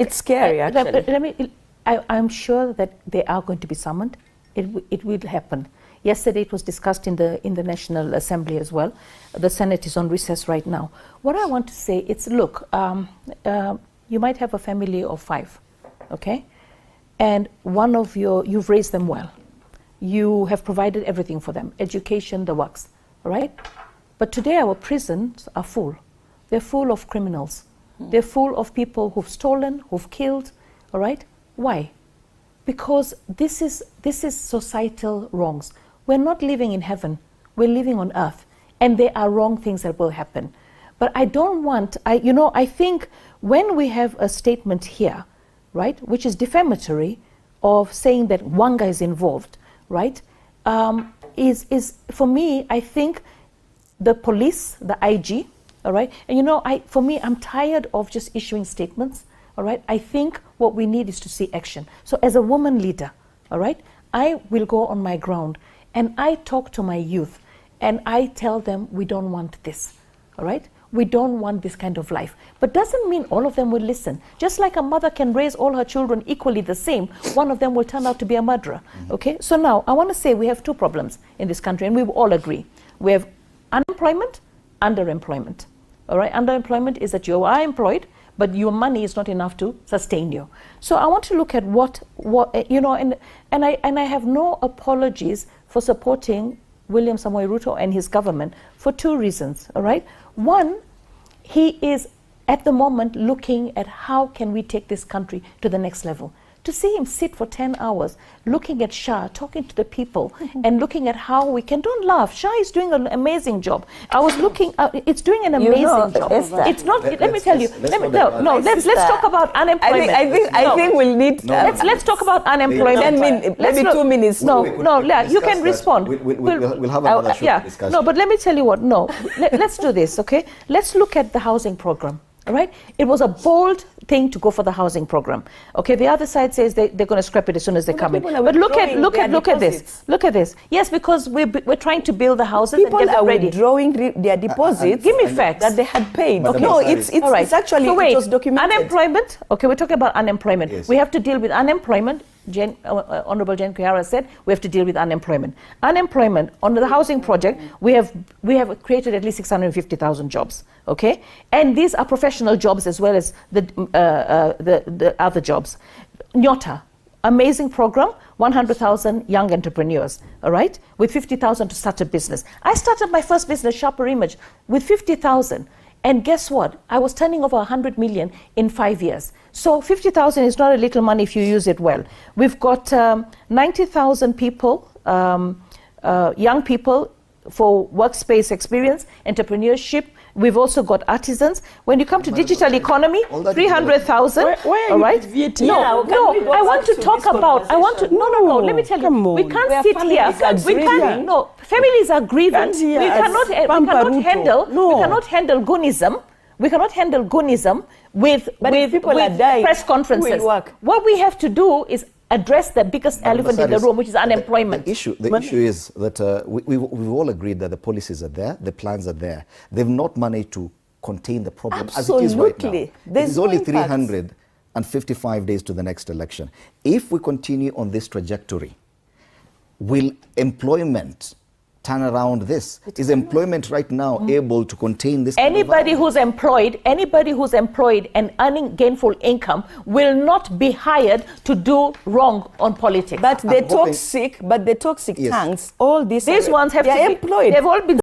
It's scary, actually. I'm sure that they are going to be summoned. It will happen. Yesterday it was discussed in the National Assembly as well. The Senate is on recess right now. What I want to say is, look, you might have a family of 5, okay? And one of you've raised them well. You have provided everything for them, education, the works, all right? But today our prisons are full. They're full of criminals. They're full of people who've stolen, who've killed, all right? Why? Because this is societal wrongs. We're not living in heaven. We're living on earth. And there are wrong things that will happen. But I don't want, I think when we have a statement here, right, which is defamatory of saying that Wanga is involved, right, is for me, I think the police, the IG, all right, and for me, I'm tired of just issuing statements, all right. I think what we need is to see action. So as a woman leader, all right, I will go on my ground and I talk to my youth and I tell them we don't want this, all right? We don't want this kind of life. But doesn't mean all of them will listen. Just like a mother can raise all her children equally the same, one of them will turn out to be a murderer, okay? So now I want to say we have 2 problems in this country and we all agree. We have unemployment, underemployment, all right? Underemployment is that you are employed, but your money is not enough to sustain you. So I want to look at what and I have no apologies for supporting William Samoei Ruto and his government for 2 reasons, all right? One, he is at the moment looking at how can we take this country to the next level. To see him sit for 10 hours, looking at Shah, talking to the people, and looking at how we can, don't laugh, Shah is doing an amazing job. I was looking, it's doing an amazing job. Esther, it's not, let me tell you, let's talk about unemployment. I think we'll need... Let's talk about unemployment. Maybe 2 minutes. You can respond. We'll have another short discussion. No, but let me tell you what, let's do this, okay? Let's look at the housing program. All right, it was a bold thing to go for the housing program. Okay, the other side says they're going to scrap it as soon as they come in. But look at this. Look at this. Yes, because we're trying to build the houses people and get are ready. Withdrawing their deposits. Give me facts that they had paid. Okay. No, it's actually so wait, it was documented. Unemployment. Okay, we're talking about unemployment. Yes. We have to deal with unemployment. Honorable Jen Kuyara said we have to deal with unemployment. Unemployment under the housing project, we have created at least 650,000 jobs. Okay, and these are professional jobs as well as the other jobs. Nyota, amazing program, 100,000 young entrepreneurs. All right, with 50,000 to start a business. I started my first business, Sharper Image, with 50,000. And guess what? I was turning over 100 million in 5 years. So 50,000 is not a little money if you use it well. We've got 90,000 people, young people for workspace experience, entrepreneurship. We've also got artisans. When you come to digital economy, 300,000. Where are you with VAT? No, I want to talk about, no, let me tell you, we can't sit here. Families are grieving. We cannot handle Goonism. We cannot handle Goonism with press conferences. What we have to do is address the biggest elephant in the room, which is unemployment. The issue is that we've all agreed that the policies are there, the plans are there. They've not managed to contain the problem as it is right now. There's only 355 days to the next election. If we continue on this trajectory, will employment turn around this? Is employment right now able to contain this? Anybody who's employed and earning gainful income will not be hired to do wrong on politics. But the toxic tongues, all these ones have to be employed. They've all been